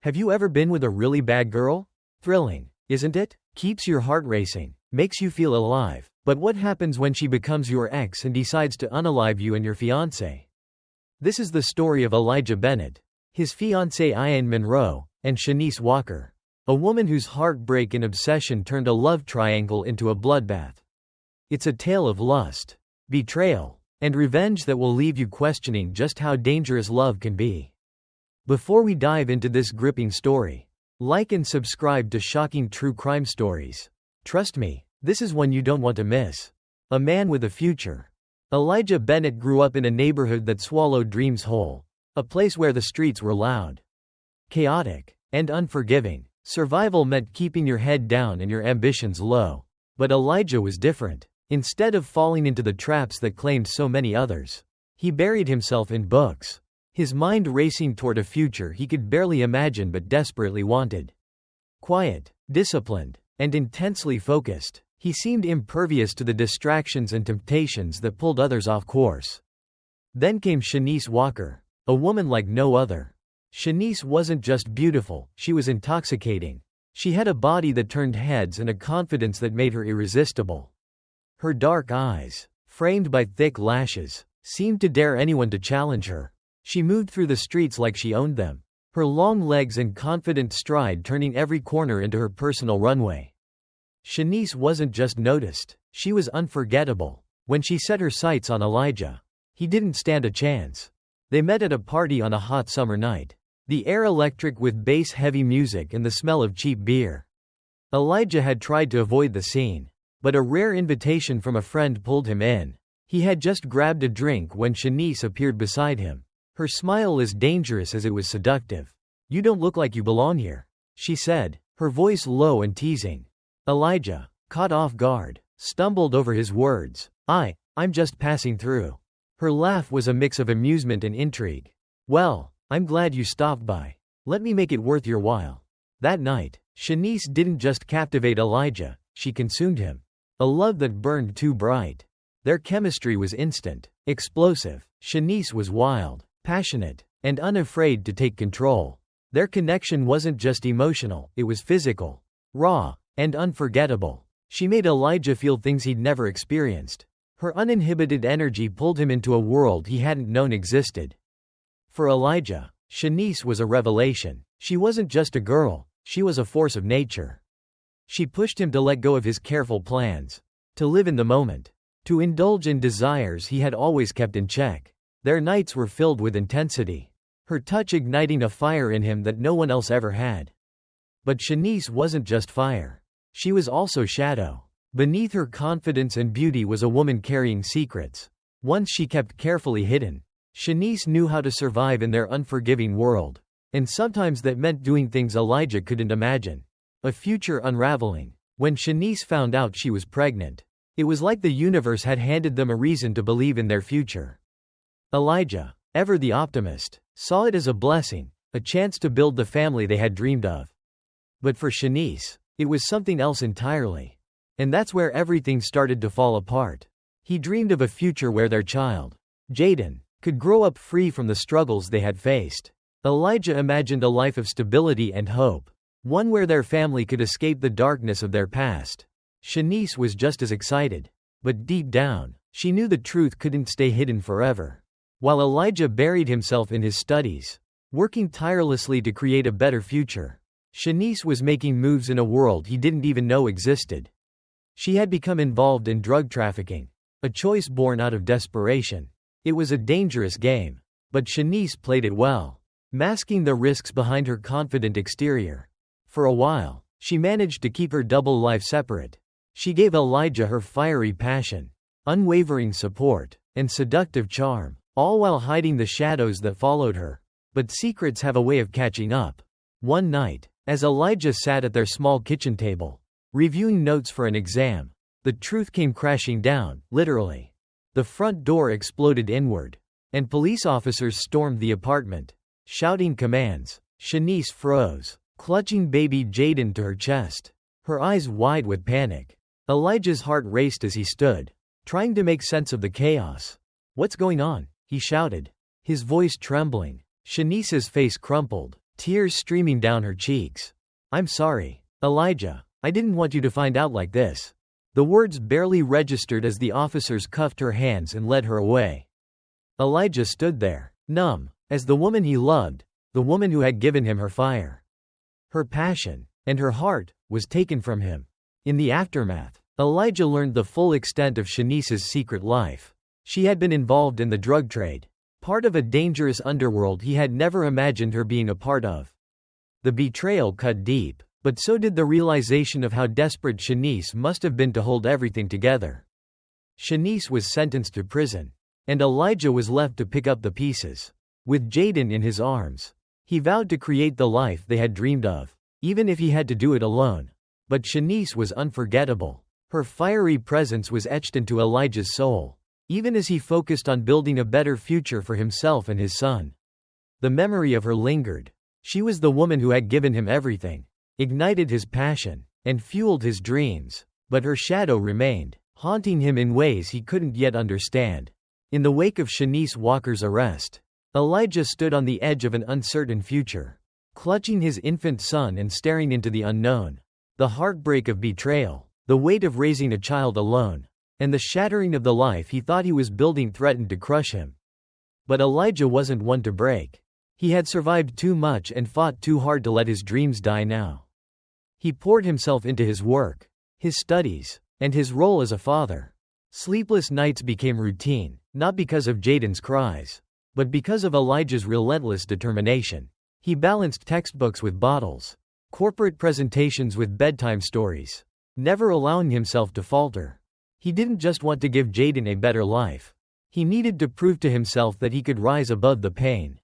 Have you ever been with a really bad girl? Thrilling, isn't it? Keeps your heart racing, makes you feel alive. But what happens when she becomes your ex and decides to unalive you and your fiancé? This is the story of Elijah Bennett, his fiancée Ian Monroe, and Shanice Walker, a woman whose heartbreak and obsession turned a love triangle into a bloodbath. It's a tale of lust, betrayal, and revenge that will leave you questioning just how dangerous love can be. Before we dive into this gripping story, like and subscribe to Shocking True Crime Stories. Trust me, this is one you don't want to miss. A man with a future. Elijah Bennett grew up in a neighborhood that swallowed dreams whole, a place where the streets were loud, chaotic, and unforgiving. Survival meant keeping your head down and your ambitions low. But Elijah was different. Instead of falling into the traps that claimed so many others, he buried himself in books, his mind racing toward a future he could barely imagine but desperately wanted. Quiet, disciplined, and intensely focused, he seemed impervious to the distractions and temptations that pulled others off course. Then came Shanice Walker, a woman like no other. Shanice wasn't just beautiful, she was intoxicating. She had a body that turned heads and a confidence that made her irresistible. Her dark eyes, framed by thick lashes, seemed to dare anyone to challenge her. She moved through the streets like she owned them, her long legs and confident stride turning every corner into her personal runway. Shanice wasn't just noticed, she was unforgettable. When she set her sights on Elijah, he didn't stand a chance. They met at a party on a hot summer night. The air electric with bass-heavy music and the smell of cheap beer. Elijah had tried to avoid the scene, but a rare invitation from a friend pulled him in. He had just grabbed a drink when Shanice appeared beside him. Her smile as dangerous as it was seductive. "You don't look like you belong here," she said, her voice low and teasing. Elijah, caught off guard, stumbled over his words. I'm just passing through." Her laugh was a mix of amusement and intrigue. "Well, I'm glad you stopped by. Let me make it worth your while." That night, Shanice didn't just captivate Elijah, she consumed him. A love that burned too bright. Their chemistry was instant, explosive. Shanice was wild, passionate, and unafraid to take control. Their connection wasn't just emotional, it was physical, raw, and unforgettable. She made Elijah feel things he'd never experienced. Her uninhibited energy pulled him into a world he hadn't known existed. For Elijah, Shanice was a revelation. She wasn't just a girl, she was a force of nature. She pushed him to let go of his careful plans, to live in the moment, to indulge in desires he had always kept in check. Their nights were filled with intensity, her touch igniting a fire in him that no one else ever had. But Shanice wasn't just fire. She was also shadow. Beneath her confidence and beauty was a woman carrying secrets, ones she kept carefully hidden. Shanice knew how to survive in their unforgiving world, and sometimes that meant doing things Elijah couldn't imagine. A future unraveling. When Shanice found out she was pregnant, it was like the universe had handed them a reason to believe in their future. Elijah, ever the optimist, saw it as a blessing, a chance to build the family they had dreamed of. But for Shanice, it was something else entirely. And that's where everything started to fall apart. He dreamed of a future where their child, Jaden, could grow up free from the struggles they had faced. Elijah imagined a life of stability and hope, one where their family could escape the darkness of their past. Shanice was just as excited. But deep down, she knew the truth couldn't stay hidden forever. While Elijah buried himself in his studies, working tirelessly to create a better future, Shanice was making moves in a world he didn't even know existed. She had become involved in drug trafficking, a choice born out of desperation. It was a dangerous game, but Shanice played it well, masking the risks behind her confident exterior. For a while, she managed to keep her double life separate. She gave Elijah her fiery passion, unwavering support, and seductive charm, all while hiding the shadows that followed her. But secrets have a way of catching up. One night, as Elijah sat at their small kitchen table, reviewing notes for an exam, the truth came crashing down, literally. The front door exploded inward, and police officers stormed the apartment, shouting commands. Shanice froze, clutching baby Jaden to her chest, her eyes wide with panic. Elijah's heart raced as he stood, trying to make sense of the chaos. "What's going on?" he shouted, his voice trembling. Shanice's face crumpled, tears streaming down her cheeks. "I'm sorry, Elijah. I didn't want you to find out like this." The words barely registered as the officers cuffed her hands and led her away. Elijah stood there, numb, as the woman he loved, the woman who had given him her fire, her passion, and her heart, was taken from him. In the aftermath, Elijah learned the full extent of Shanice's secret life. She had been involved in the drug trade, part of a dangerous underworld he had never imagined her being a part of. The betrayal cut deep, but so did the realization of how desperate Shanice must have been to hold everything together. Shanice was sentenced to prison, and Elijah was left to pick up the pieces. With Jaden in his arms, he vowed to create the life they had dreamed of, even if he had to do it alone. But Shanice was unforgettable. Her fiery presence was etched into Elijah's soul, even as he focused on building a better future for himself and his son. The memory of her lingered. She was the woman who had given him everything, ignited his passion, and fueled his dreams, but her shadow remained, haunting him in ways he couldn't yet understand. In the wake of Shanice Walker's arrest, Elijah stood on the edge of an uncertain future, clutching his infant son and staring into the unknown. The heartbreak of betrayal, the weight of raising a child alone, and the shattering of the life he thought he was building threatened to crush him. But Elijah wasn't one to break. He had survived too much and fought too hard to let his dreams die now. He poured himself into his work, his studies, and his role as a father. Sleepless nights became routine, not because of Jaden's cries, but because of Elijah's relentless determination. He balanced textbooks with bottles, corporate presentations with bedtime stories, never allowing himself to falter. He didn't just want to give Jaden a better life. He needed to prove to himself that he could rise above the pain,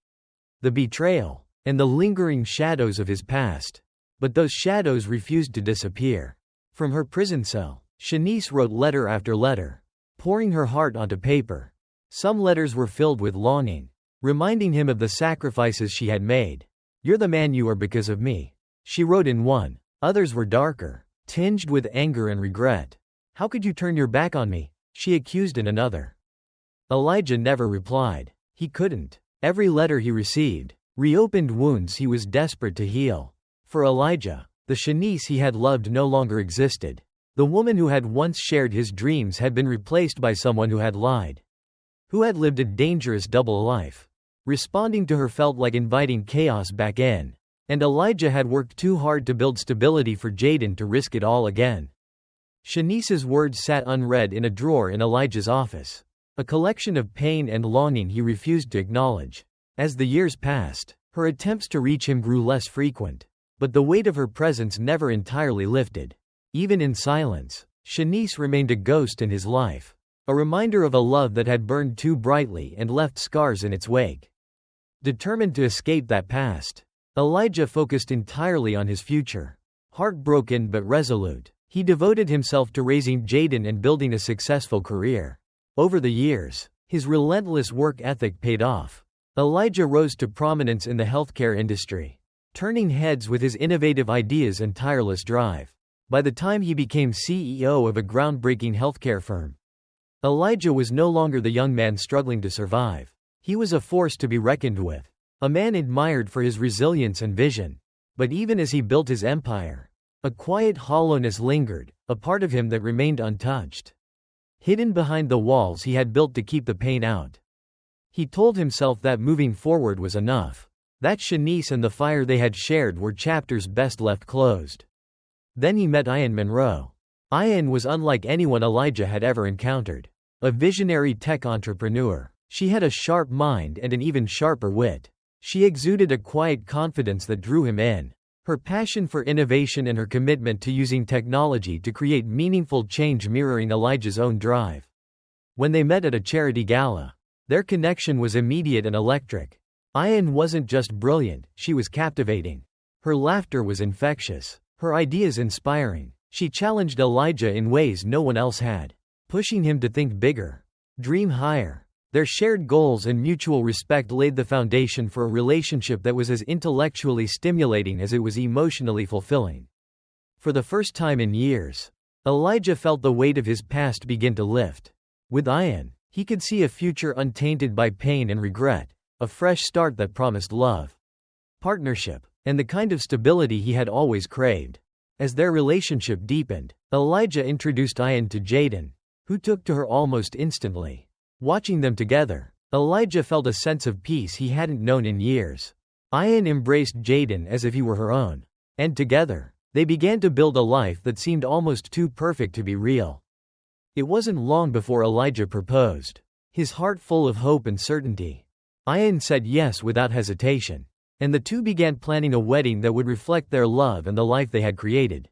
the betrayal, and the lingering shadows of his past. But those shadows refused to disappear. From her prison cell, Shanice wrote letter after letter, pouring her heart onto paper. Some letters were filled with longing, reminding him of the sacrifices she had made. "You're the man you are because of me," she wrote in one. Others were darker, tinged with anger and regret. "How could you turn your back on me?" she accused in another. Elijah never replied. He couldn't. Every letter he received reopened wounds he was desperate to heal. For Elijah, the Shanice he had loved no longer existed. The woman who had once shared his dreams had been replaced by someone who had lied, who had lived a dangerous double life. Responding to her felt like inviting chaos back in, and Elijah had worked too hard to build stability for Jaden to risk it all again. Shanice's words sat unread in a drawer in Elijah's office, a collection of pain and longing he refused to acknowledge. As the years passed, her attempts to reach him grew less frequent, but the weight of her presence never entirely lifted. Even in silence, Shanice remained a ghost in his life, a reminder of a love that had burned too brightly and left scars in its wake. Determined to escape that past, Elijah focused entirely on his future. Heartbroken but resolute, he devoted himself to raising Jaden and building a successful career. Over the years, his relentless work ethic paid off. Elijah rose to prominence in the healthcare industry, turning heads with his innovative ideas and tireless drive. By the time he became CEO of a groundbreaking healthcare firm, Elijah was no longer the young man struggling to survive. He was a force to be reckoned with, a man admired for his resilience and vision. But even as he built his empire, a quiet hollowness lingered, a part of him that remained untouched, hidden behind the walls he had built to keep the pain out. He told himself that moving forward was enough, that Shanice and the fire they had shared were chapters best left closed. Then he met Ian Monroe. Ian was unlike anyone Elijah had ever encountered. A visionary tech entrepreneur. She had a sharp mind and an even sharper wit. She exuded a quiet confidence that drew him in. Her passion for innovation and her commitment to using technology to create meaningful change mirroring Elijah's own drive. When they met at a charity gala, their connection was immediate and electric. Ian wasn't just brilliant, she was captivating. Her laughter was infectious, her ideas inspiring. She challenged Elijah in ways no one else had, pushing him to think bigger, dream higher. Their shared goals and mutual respect laid the foundation for a relationship that was as intellectually stimulating as it was emotionally fulfilling. For the first time in years, Elijah felt the weight of his past begin to lift. With Ian, he could see a future untainted by pain and regret, a fresh start that promised love. partnership, and the kind of stability he had always craved. As their relationship deepened, Elijah introduced Ian to Jaden, who took to her almost instantly. Watching them together, Elijah felt a sense of peace he hadn't known in years. Ian embraced Jaden as if he were her own, and together, they began to build a life that seemed almost too perfect to be real. It wasn't long before Elijah proposed, his heart full of hope and certainty. Ian said yes without hesitation, and the two began planning a wedding that would reflect their love and the life they had created.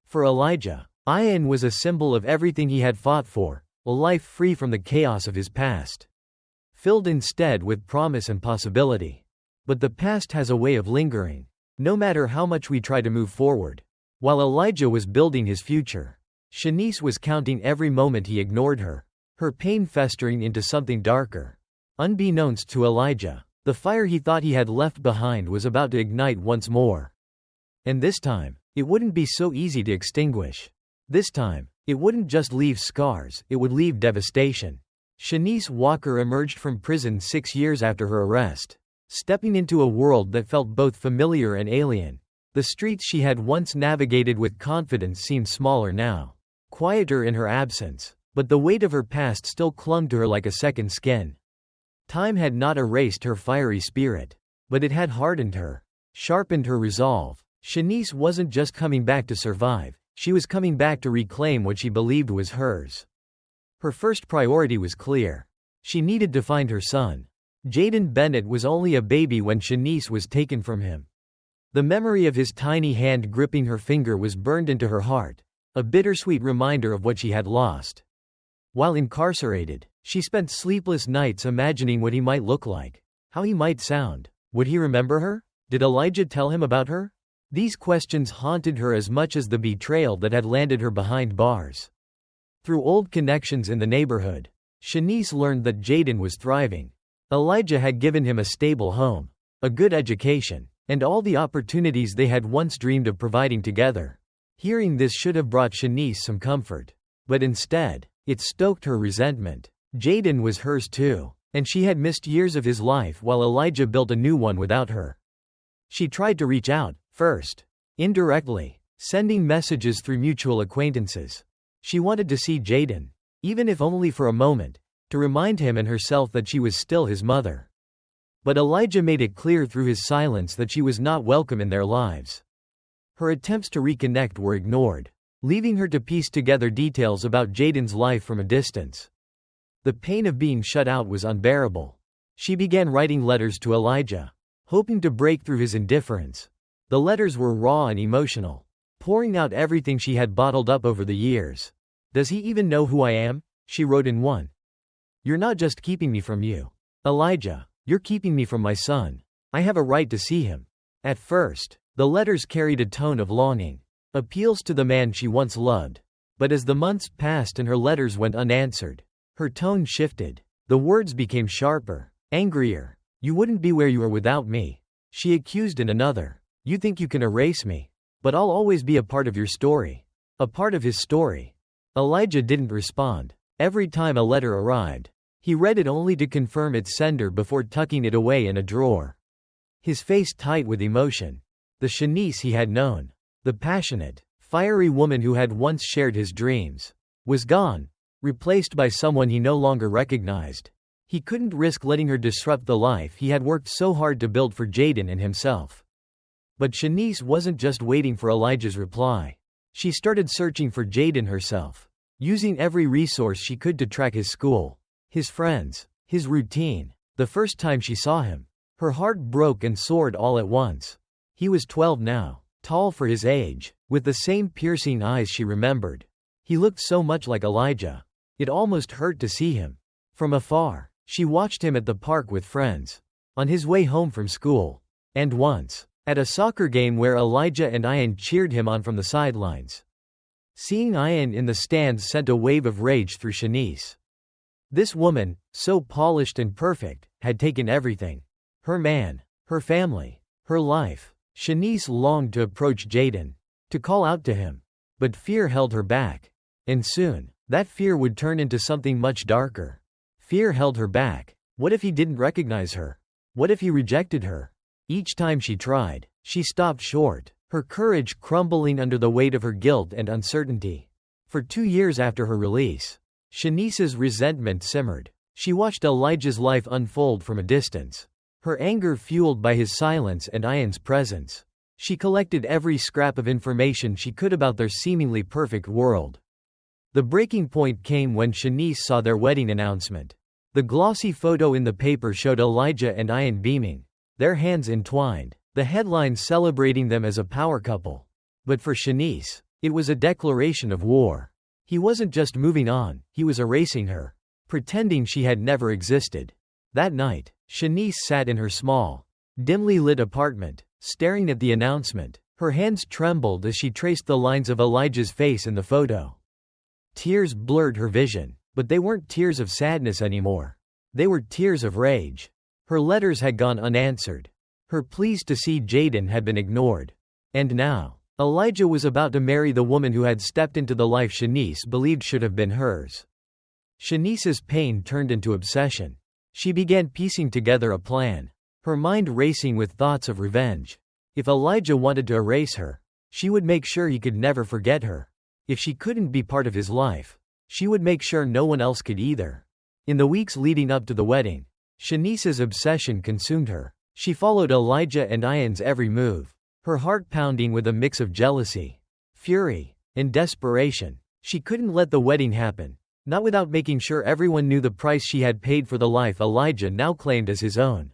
For Elijah, Ian was a symbol of everything he had fought for, a life free from the chaos of his past, filled instead with promise and possibility. But the past has a way of lingering, no matter how much we try to move forward. While Elijah was building his future, Shanice was counting every moment he ignored her, her pain festering into something darker. Unbeknownst to Elijah, the fire he thought he had left behind was about to ignite once more. And this time, it wouldn't be so easy to extinguish. This time, it wouldn't just leave scars, it would leave devastation. Shanice Walker emerged from prison 6 years after her arrest, stepping into a world that felt both familiar and alien. The streets she had once navigated with confidence seemed smaller now, quieter in her absence, but the weight of her past still clung to her like a second skin. Time had not erased her fiery spirit, but it had hardened her, sharpened her resolve. Shanice wasn't just coming back to survive, she was coming back to reclaim what she believed was hers. Her first priority was clear. She needed to find her son. Jaden Bennett was only a baby when Shanice was taken from him. The memory of his tiny hand gripping her finger was burned into her heart, a bittersweet reminder of what she had lost. While incarcerated, she spent sleepless nights imagining what he might look like, how he might sound. Would he remember her? Did Elijah tell him about her? These questions haunted her as much as the betrayal that had landed her behind bars. Through old connections in the neighborhood, Shanice learned that Jaden was thriving. Elijah had given him a stable home, a good education, and all the opportunities they had once dreamed of providing together. Hearing this should have brought Shanice some comfort. But instead, it stoked her resentment. Jaden was hers too, and she had missed years of his life while Elijah built a new one without her. She tried to reach out, first, indirectly, sending messages through mutual acquaintances. She wanted to see Jaden, even if only for a moment, to remind him and herself that she was still his mother. But Elijah made it clear through his silence that she was not welcome in their lives. Her attempts to reconnect were ignored, leaving her to piece together details about Jaden's life from a distance. The pain of being shut out was unbearable. She began writing letters to Elijah, hoping to break through his indifference. The letters were raw and emotional, pouring out everything she had bottled up over the years. "Does he even know who I am?" she wrote in one. "You're not just keeping me from you, Elijah, you're keeping me from my son. I have a right to see him." At first, the letters carried a tone of longing, appeals to the man she once loved. But as the months passed and her letters went unanswered, her tone shifted. The words became sharper, angrier. "You wouldn't be where you are without me," she accused in another. "You think you can erase me, but I'll always be a part of your story." A part of his story. Elijah didn't respond. Every time a letter arrived, he read it only to confirm its sender before tucking it away in a drawer. His face tight with emotion. The Shanice he had known, the passionate, fiery woman who had once shared his dreams, was gone, replaced by someone he no longer recognized. He couldn't risk letting her disrupt the life he had worked so hard to build for Jaden and himself. But Shanice wasn't just waiting for Elijah's reply. She started searching for Jaden herself, using every resource she could to track his school, his friends, his routine. The first time she saw him, her heart broke and soared all at once. He was 12 now, tall for his age, with the same piercing eyes she remembered. He looked so much like Elijah. It almost hurt to see him. From afar, she watched him at the park with friends, on his way home from school, and once, at a soccer game where Elijah and Ian cheered him on from the sidelines. Seeing Ian in the stands sent a wave of rage through Shanice. This woman, so polished and perfect, had taken everything. Her man, her family, her life. Shanice longed to approach Jaden, to call out to him. But fear held her back. And soon, that fear would turn into something much darker. Fear held her back. What if he didn't recognize her? What if he rejected her? Each time she tried, she stopped short, her courage crumbling under the weight of her guilt and uncertainty. For 2 years after her release, Shanice's resentment simmered. She watched Elijah's life unfold from a distance, her anger fueled by his silence and Ian's presence. She collected every scrap of information she could about their seemingly perfect world. The breaking point came when Shanice saw their wedding announcement. The glossy photo in the paper showed Elijah and Ian beaming, their hands entwined, the headline celebrating them as a power couple. But for Shanice, it was a declaration of war. He wasn't just moving on, he was erasing her, pretending she had never existed. That night, Shanice sat in her small, dimly lit apartment, staring at the announcement. Her hands trembled as she traced the lines of Elijah's face in the photo. Tears blurred her vision, but they weren't tears of sadness anymore. They were tears of rage. Her letters had gone unanswered. Her pleas to see Jaden had been ignored. And now, Elijah was about to marry the woman who had stepped into the life Shanice believed should have been hers. Shanice's pain turned into obsession. She began piecing together a plan, her mind racing with thoughts of revenge. If Elijah wanted to erase her, she would make sure he could never forget her. If she couldn't be part of his life, she would make sure no one else could either. In the weeks leading up to the wedding, Shanice's obsession consumed her. She followed Elijah and Ian's every move, her heart pounding with a mix of jealousy, fury, and desperation. She couldn't let the wedding happen, not without making sure everyone knew the price she had paid for the life Elijah now claimed as his own.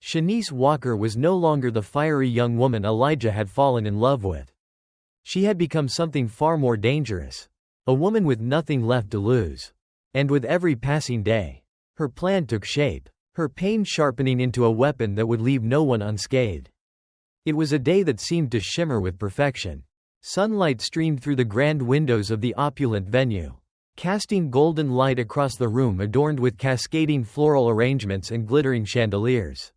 Shanice Walker was no longer the fiery young woman Elijah had fallen in love with. She had become something far more dangerous, a woman with nothing left to lose. And with every passing day, her plan took shape, her pain sharpening into a weapon that would leave no one unscathed. It was a day that seemed to shimmer with perfection. Sunlight streamed through the grand windows of the opulent venue, casting golden light across the room adorned with cascading floral arrangements and glittering chandeliers.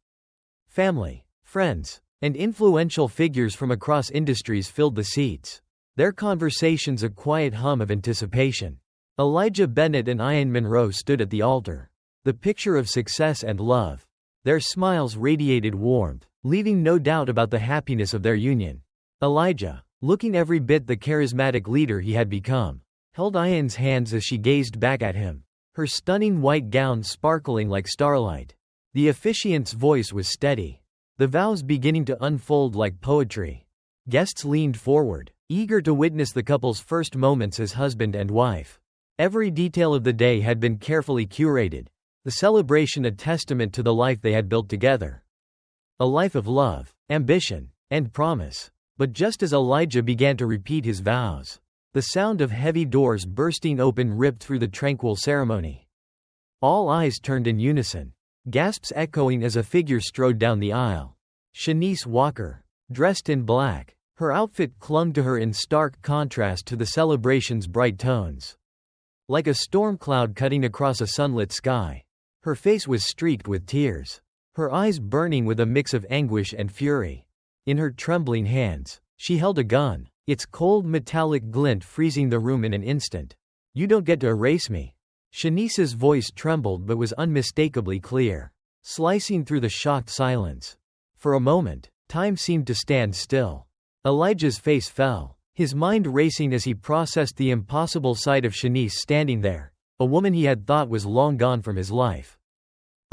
Family, friends, and influential figures from across industries filled the seats, their conversations a quiet hum of anticipation. Elijah Bennett and Ian Monroe stood at the altar, the picture of success and love. Their smiles radiated warmth, leaving no doubt about the happiness of their union. Elijah, looking every bit the charismatic leader he had become, held Ian's hands as she gazed back at him, her stunning white gown sparkling like starlight. The officiant's voice was steady, the vows beginning to unfold like poetry. Guests leaned forward, eager to witness the couple's first moments as husband and wife. Every detail of the day had been carefully curated, the celebration a testament to the life they had built together. A life of love, ambition, and promise. But just as Elijah began to repeat his vows, the sound of heavy doors bursting open ripped through the tranquil ceremony. All eyes turned in unison, gasps echoing as a figure strode down the aisle. Shanice Walker, dressed in black, her outfit clung to her in stark contrast to the celebration's bright tones. Like a storm cloud cutting across a sunlit sky, her face was streaked with tears, her eyes burning with a mix of anguish and fury. In her trembling hands, she held a gun, its cold metallic glint freezing the room in an instant. "You don't get to erase me." Shanice's voice trembled but was unmistakably clear, slicing through the shocked silence. For a moment, time seemed to stand still. Elijah's face fell, his mind racing as he processed the impossible sight of Shanice standing there, a woman he had thought was long gone from his life.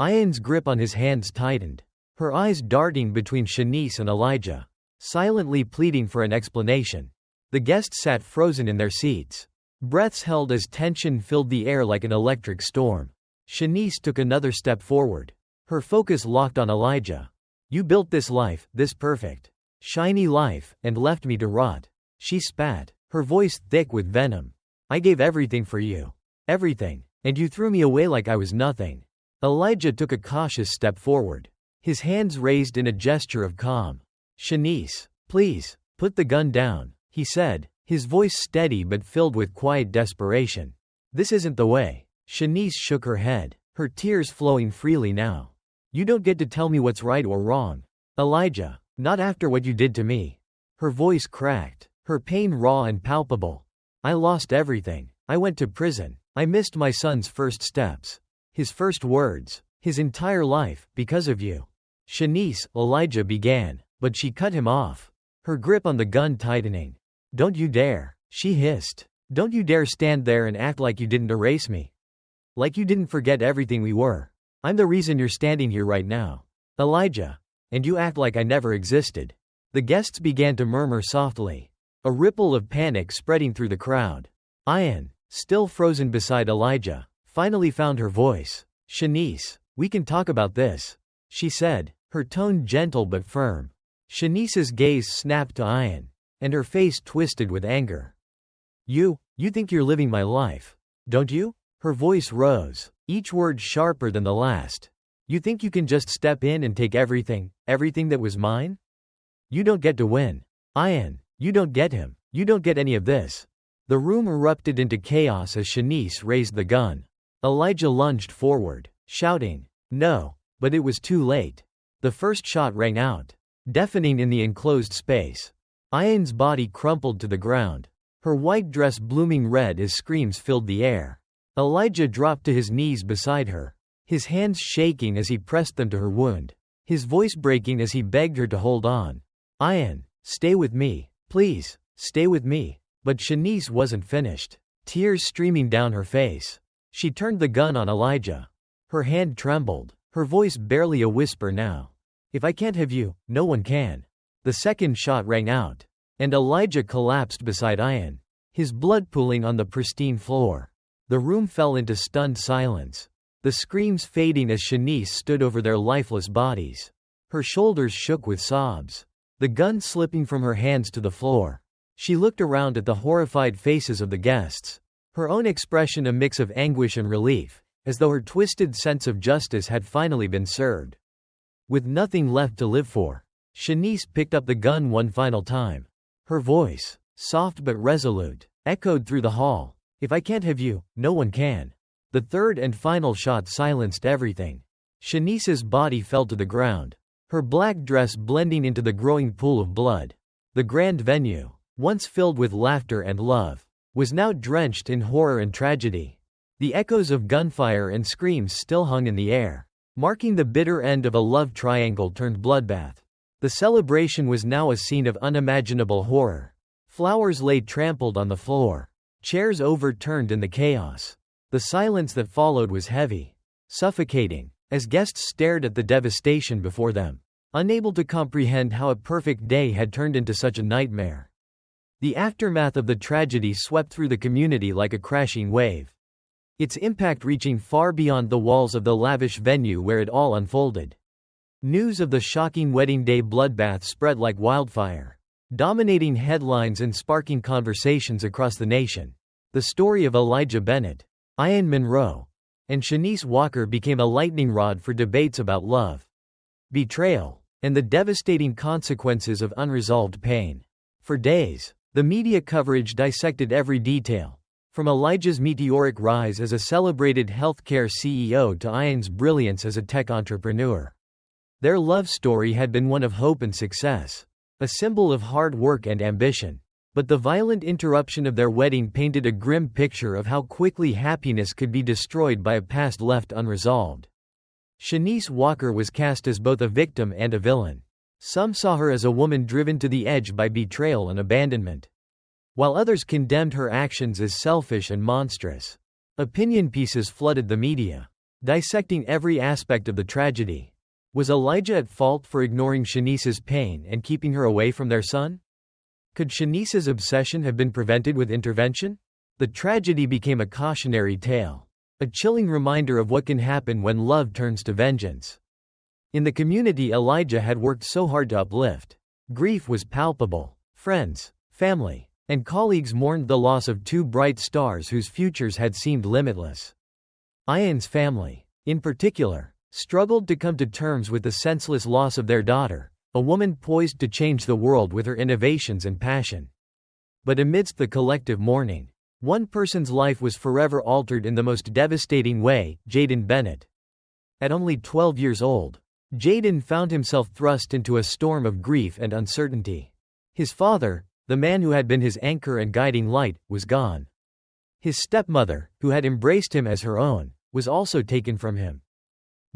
Ian's grip on his hands tightened, her eyes darting between Shanice and Elijah, silently pleading for an explanation. The guests sat frozen in their seats, breaths held as tension filled the air like an electric storm. Shanice took another step forward, her focus locked on Elijah. "You built this life, this perfect, shiny life, and left me to rot." She spat, her voice thick with venom. "I gave everything for you. Everything. And you threw me away like I was nothing." Elijah took a cautious step forward, his hands raised in a gesture of calm. "Shanice, please, put the gun down," he said, his voice steady but filled with quiet desperation. "This isn't the way." Shanice shook her head, her tears flowing freely now. "You don't get to tell me what's right or wrong, Elijah, not after what you did to me." Her voice cracked, her pain raw and palpable. "I lost everything. I went to prison. I missed my son's first steps, his first words, his entire life, because of you." Shanice, Elijah began, but she cut him off, her grip on the gun tightening. "Don't you dare," she hissed. "Don't you dare stand there and act like you didn't erase me. Like you didn't forget everything we were. I'm the reason you're standing here right now, Elijah. And you act like I never existed." The guests began to murmur softly, a ripple of panic spreading through the crowd. Ayan, still frozen beside Elijah, finally found her voice. "Shanice, we can talk about this," she said, her tone gentle but firm. Shanice's gaze snapped to Ayan, and her face twisted with anger. You think you're living my life, don't you?" Her voice rose, each word sharper than the last. "You think you can just step in and take everything that was mine? You don't get to win. Ayan, you don't get him. You don't get any of this." The room erupted into chaos as Shanice raised the gun. Elijah lunged forward, shouting, "No," but it was too late. The first shot rang out, deafening in the enclosed space. Ayan's body crumpled to the ground, her white dress blooming red as screams filled the air. Elijah dropped to his knees beside her, his hands shaking as he pressed them to her wound, his voice breaking as he begged her to hold on. "Ayan, stay with me, please, stay with me." But Shanice wasn't finished, tears streaming down her face. She turned the gun on Elijah. Her hand trembled, her voice barely a whisper now. "If I can't have you, no one can." The second shot rang out, and Elijah collapsed beside Ayan, his blood pooling on the pristine floor. The room fell into stunned silence, the screams fading as Shanice stood over their lifeless bodies. Her shoulders shook with sobs, the gun slipping from her hands to the floor. She looked around at the horrified faces of the guests, her own expression a mix of anguish and relief, as though her twisted sense of justice had finally been served. With nothing left to live for, Shanice picked up the gun one final time. Her voice, soft but resolute, echoed through the hall. "If I can't have you, no one can." The third and final shot silenced everything. Shanice's body fell to the ground, her black dress blending into the growing pool of blood. The grand venue, once filled with laughter and love, was now drenched in horror and tragedy. The echoes of gunfire and screams still hung in the air, marking the bitter end of a love triangle turned bloodbath. The celebration was now a scene of unimaginable horror. Flowers lay trampled on the floor, chairs overturned in the chaos. The silence that followed was heavy, suffocating, as guests stared at the devastation before them, unable to comprehend how a perfect day had turned into such a nightmare. The aftermath of the tragedy swept through the community like a crashing wave, its impact reaching far beyond the walls of the lavish venue where it all unfolded. News of the shocking wedding day bloodbath spread like wildfire, dominating headlines and sparking conversations across the nation. The story of Elijah Bennett, Ayan Monroe, and Shanice Walker became a lightning rod for debates about love, betrayal, and the devastating consequences of unresolved pain. For days, the media coverage dissected every detail, from Elijah's meteoric rise as a celebrated healthcare CEO to Ayan's brilliance as a tech entrepreneur. Their love story had been one of hope and success, a symbol of hard work and ambition. But the violent interruption of their wedding painted a grim picture of how quickly happiness could be destroyed by a past left unresolved. Shanice Walker was cast as both a victim and a villain. Some saw her as a woman driven to the edge by betrayal and abandonment, while others condemned her actions as selfish and monstrous. Opinion pieces flooded the media, dissecting every aspect of the tragedy. Was Elijah at fault for ignoring Shanice's pain and keeping her away from their son? Could Shanice's obsession have been prevented with intervention? The tragedy became a cautionary tale, a chilling reminder of what can happen when love turns to vengeance. In the community Elijah had worked so hard to uplift, grief was palpable. Friends, family, and colleagues mourned the loss of two bright stars whose futures had seemed limitless. Ayan's family, in particular, struggled to come to terms with the senseless loss of their daughter, a woman poised to change the world with her innovations and passion. But amidst the collective mourning, one person's life was forever altered in the most devastating way: Jaden Bennett. At only 12 years old, Jaden found himself thrust into a storm of grief and uncertainty. His father, the man who had been his anchor and guiding light, was gone. His stepmother, who had embraced him as her own, was also taken from him.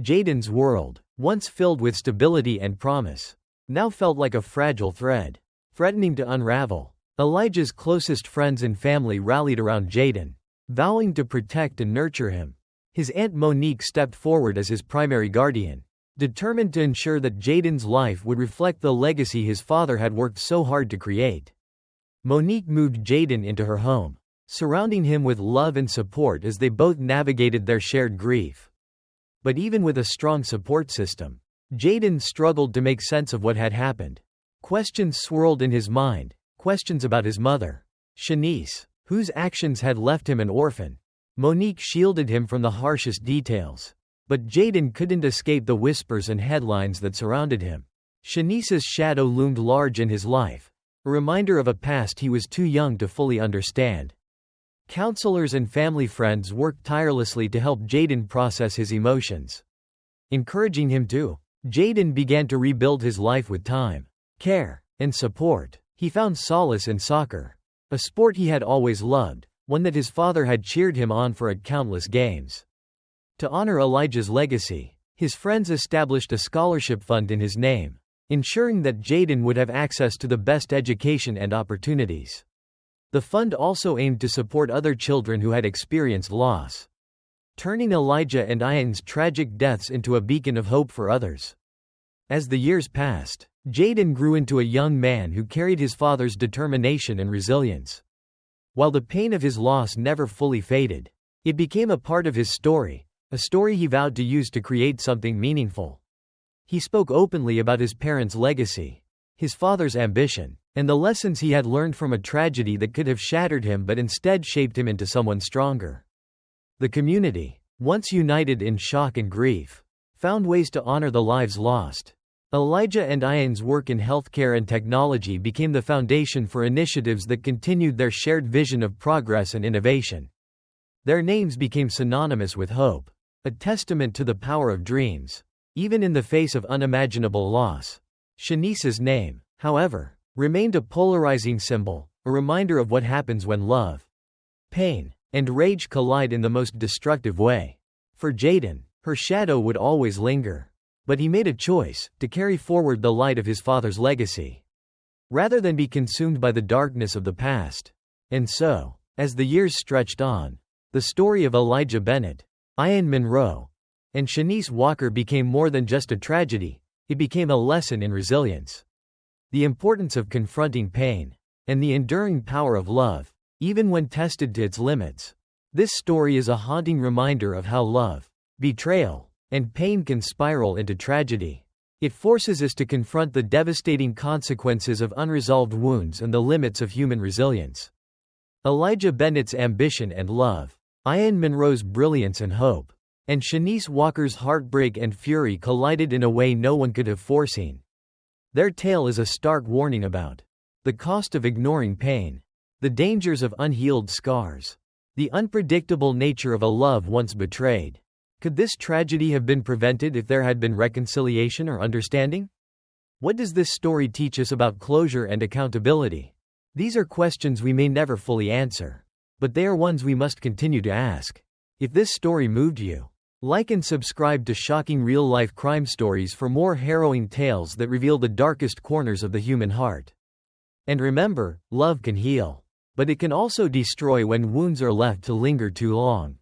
Jaden's world, once filled with stability and promise, now felt like a fragile thread, threatening to unravel. Elijah's closest friends and family rallied around Jaden, vowing to protect and nurture him. His aunt Monique stepped forward as his primary guardian, determined to ensure that Jaden's life would reflect the legacy his father had worked so hard to create. Monique moved Jaden into her home, surrounding him with love and support as they both navigated their shared grief. But even with a strong support system, Jaden struggled to make sense of what had happened. Questions swirled in his mind, questions about his mother, Shanice, whose actions had left him an orphan. Monique shielded him from the harshest details, but Jaden couldn't escape the whispers and headlines that surrounded him. Shanice's shadow loomed large in his life, a reminder of a past he was too young to fully understand. Counselors and family friends worked tirelessly to help Jaden process his emotions. Encouraging him to, Jaden began to rebuild his life with time, care, and support. He found solace in soccer, a sport he had always loved, one that his father had cheered him on for at countless games. To honor Elijah's legacy, his friends established a scholarship fund in his name, ensuring that Jaden would have access to the best education and opportunities. The fund also aimed to support other children who had experienced loss, turning Elijah and Ian's tragic deaths into a beacon of hope for others. As the years passed, Jaden grew into a young man who carried his father's determination and resilience. While the pain of his loss never fully faded, it became a part of his story, a story he vowed to use to create something meaningful. He spoke openly about his parents' legacy, his father's ambition, and the lessons he had learned from a tragedy that could have shattered him but instead shaped him into someone stronger. The community, once united in shock and grief, found ways to honor the lives lost. Elijah and Ian's work in healthcare and technology became the foundation for initiatives that continued their shared vision of progress and innovation. Their names became synonymous with hope, a testament to the power of dreams, even in the face of unimaginable loss. Shanice's name, however, remained a polarizing symbol, a reminder of what happens when love, pain, and rage collide in the most destructive way. For Jaden, her shadow would always linger. But he made a choice to carry forward the light of his father's legacy, rather than be consumed by the darkness of the past. And so, as the years stretched on, the story of Elijah Bennett, Ian Monroe, and Shanice Walker became more than just a tragedy, it became a lesson in resilience. The importance of confronting pain, and the enduring power of love, even when tested to its limits. This story is a haunting reminder of how love, betrayal, and pain can spiral into tragedy. It forces us to confront the devastating consequences of unresolved wounds and the limits of human resilience. Elijah Bennett's ambition and love, Ian Monroe's brilliance and hope, and Shanice Walker's heartbreak and fury collided in a way no one could have foreseen. Their tale is a stark warning about the cost of ignoring pain, the dangers of unhealed scars, the unpredictable nature of a love once betrayed. Could this tragedy have been prevented if there had been reconciliation or understanding? What does this story teach us about closure and accountability? These are questions we may never fully answer, but they are ones we must continue to ask. If this story moved you, like and subscribe to shocking real-life crime stories for more harrowing tales that reveal the darkest corners of the human heart. And remember, love can heal, but it can also destroy when wounds are left to linger too long.